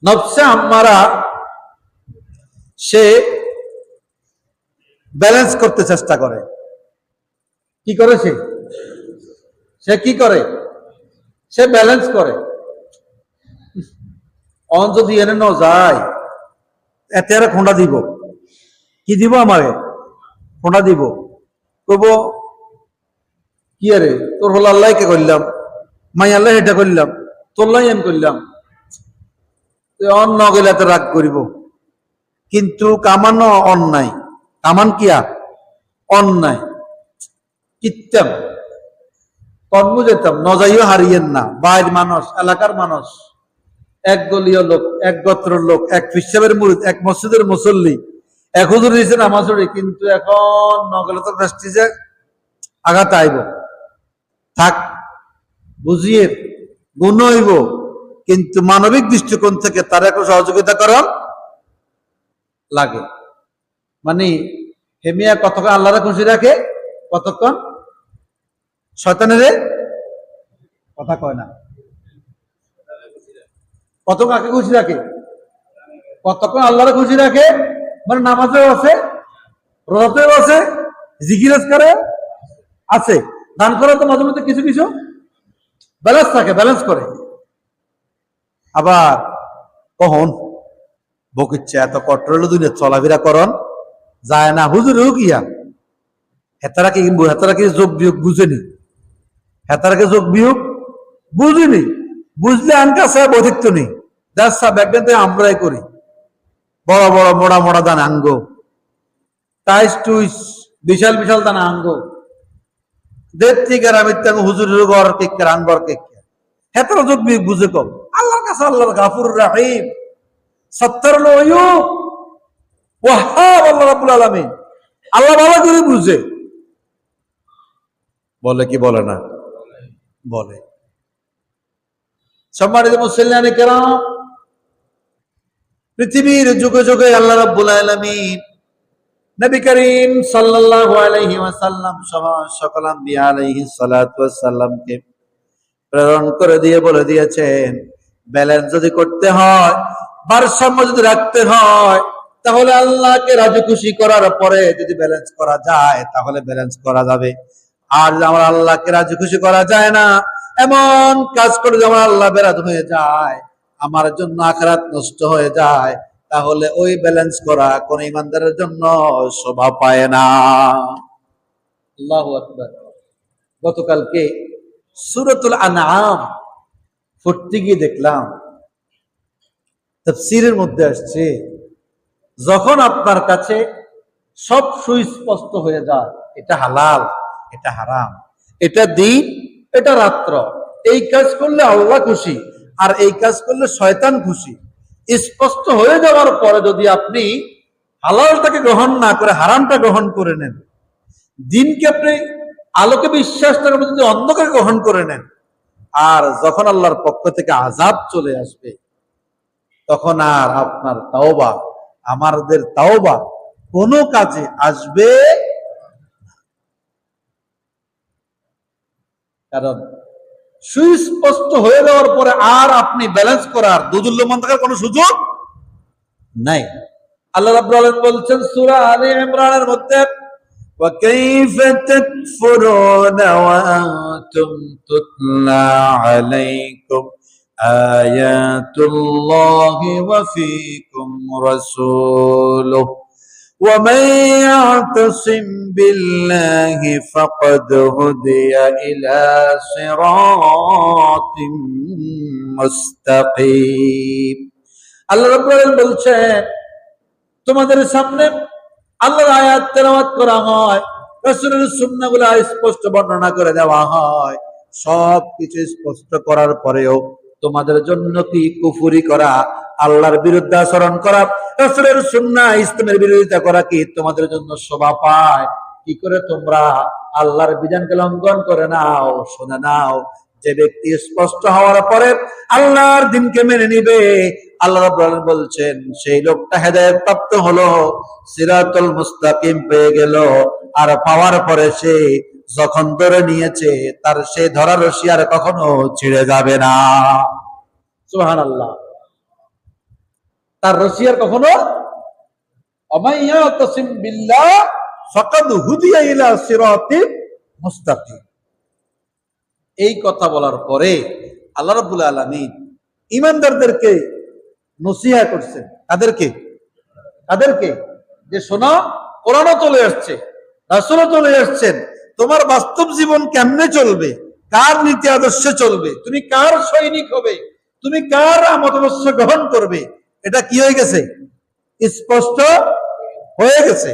নফসে আম্মারা সে balance করতে চেষ্টা করে। কি করে সে কি করে? সে ব্যালেন্স করে। অন যদি এনে ন যায় এতে আর খোঁড়া দিব, কি দিব আমারে? খোঁড়া দিব। কব কি আরে তোর হল আল্লাহকে করলাম, মাই আল্লাহ এটা করলাম, তোল্লাই এম করলাম, অন্য গেলে এত রাগ করিব। কিন্তু কামানো অন্যায়, কামান কিয়া অন্যায়। কিতাম কর্ম যেতাম নজাইও হারিয়েন না। বাইর মানুষ, এলাকার মানুষ, এক দলীয় লোক, এক গোত্র লোক, এক ফিসাবের মুরিদ, এক মসজিদের মুসল্লি, এক হুজুর দিয়েছে নামাজুরি, কিন্তু এখন নগলে তো প্রেস্টিজে আঘাত আইব। থাক বুঝিয়ে গুণ হইব, কিন্তু মানবিক দৃষ্টিকোণ থেকে তার একটা সহযোগিতা করার লাগে। মানে হেমিয়া কতক্ষণ আল্লাহরা খুশি রাখে, কতক্ষণ শয়তানের কথা কয় না। কত কাকে খুশি রাখে, কতক্ষণ আল্লাহরা খুশি রাখে। মানে নামাজেও আছে, রোজাতেও আছে, জিকির আজকারে আছে, দান করা তো মাঝে মধ্যে কিছু কিছু ব্যালেন্স থাকে, ব্যালেন্স করে। আবার কখন বকিচ্ছে এত কট্টর দুনিয়া চলাফেরা করন যায় না, হুজুরেও কিয়া হেতারা কি যোগ বিয়োগ বুঝেনি, হেতারাকে যোগ বিয়োগ বুঝিনি, বুঝলে আনকা সাহেব অধিক্ত নেই, যার সাহেব একদিন আমরাই করি। বড় বড় মোড়া মোড়া দান আঙ্গ, টাইস টুইস বিশাল বিশাল দানা আঙ্গ, দের থেকে আমি হুজুরের ঘর কেকের আঙ্গর কেক হেতারা যোগ বিয়োগ বুঝে কম। আল্লাহর কাছে আল্লাহর গাফুর রাহিম সত্তর ওয়াহাব আল্লাহ রাব্বুল আলামিন, আল্লাহ ভালো করে বুঝে। বলে কি বলে না? বলে। সম্মানিত মুসল্লিয়ানে কেরাম, পৃথিবীর যুগে যুগে আল্লাহ রাব্বুল আলামিন নবী করিম সাল্লাল্লাহু আলাইহি ওয়াসাল্লাম সহ সকল আম্বিয়া আলাইহিস সালাতু ওয়াস সালামকে প্রেরণ করে দিয়ে বলে দিয়েছেন, ব্যালেন্স যদি করতে হয়, ভারসাম্য যদি রাখতে হয়, তাহলে আল্লাহকে রাজি খুশি করার পরে যদি ব্যালেন্স করা যায় তাহলে ব্যালেন্স করা যাবে। আর আমার আল্লাহকে রাজি খুশি করা যায় না, এমন কাজ করে যে আমার আল্লাহ বেরাদ হয়ে যায়, আমার জন্য আখিরাত নষ্ট হয়ে যায়, তাহলে ওই ব্যালেন্স করা কোন ইমানদারের জন্য শোভা পায় না। আল্লাহু আকবার। গতকালকে সূরাতুল আনআম পড়তে গিয়ে দেখলাম তাফসীরের মধ্যে আসছে, যখন আপনার কাছে সব সুস্পষ্ট হয়ে যায়, এটা হালাল, এটা হারাম, এটা দিন, এটা রাত্র, এই কাজ করলে আল্লাহ খুশি আর এই কাজ করলে শয়তান খুশি, স্পষ্ট হয়ে যাওয়ার পরে যদি আপনি হালালটাকে গ্রহণ না করে হারামটা গ্রহণ করে নেন, দিনকে আপনি আলোকে বিশ্বাসটা যদি অন্ধকার গ্রহণ করে নেন, আর যখন আল্লাহর পক্ষ থেকে আযাব চলে আসবে তখন আর আপনার তাওবা, আমাদের তাওবা কোনো কাজে আসবে। কারণ সুস্পষ্ট হয়ে যাওয়ার পরে আর আপনি ব্যালেন্স করার দুদুল্যমান থাকার কোনো সুযোগ নাই। আল্লাহ রাব্বুল আলামিন বলছেন সূরা আলে ইমরানের মধ্যে, وَكَيْفَ تَكْفُرُونَ وَأَنْتُمْ تُتْلَى عَلَيْكُمْ آيَاتُ اللَّهِ وَفِيكُمْ رَسُولُهُ وَمَنْ يَعْتَصِمْ بِاللَّهِ فَقَدْ هُدِيَ إِلَى صِرَاطٍ مُسْتَقِيمٍ। আল্লাহ রাব্বুল আলামিন বলছেন, তোমাদের সামনে আল্লাহর আয়াত তেলাওয়াত করা হয়, রাসূলের সুন্নাহগুলো স্পষ্ট বর্ণনা করে দেওয়া হয়, সব কিছু স্পষ্ট করার পরেও তোমাদের জন্য কি কুফরি করা, আল্লাহর বিরুদ্ধে আচরণ করা, রাসূলের সুন্নাহ ইসলামের বিরোধিতা করা কি তোমাদের জন্য শোভা পায়? কি করে তোমরা আল্লাহর বিধানকে লঙ্ঘন করে নাও? শুনে নাও, যে ব্যক্তি স্পষ্ট হওয়ার পরে আল্লাহর দ্বীনকে মেনে নিবে, আল্লাহ রাব্বুল আলামিন বলছেন সেই লোকটা হেদায়েত প্রাপ্ত হলো, সিরাতুল মুস্তাকিম পেয়ে গেল। আর পাওয়ার পরে সে যখন ধরে নিয়েছে তার সেই ধরার রশি আর কখনো ছিঁড়ে যাবে না। সুবহানাল্লাহ। তার রশিয়ার কখনো অমাইয়া তাসিম বিল্লাহ ফাকাদ হুদিয়া ইলা সিরাতিন মুস্তাকিম। এই কথা বলার পরে আল্লাহ রাব্বুল আলামিন ঈমানদারদেরকে নসিহত করছেন। তাদেরকে যে শোনো, কোরআনও চলে আসছে, রাসূলও চলে আসছেন, তোমার বাস্তব জীবন কেমনে চলবে, কার নীতি আদর্শে চলবে, তুমি কার সৈনিক হবে, তুমি কার মতাদর্শ গ্রহণ করবে, এটা কি হয়ে গেছে? স্পষ্ট হয়ে গেছে।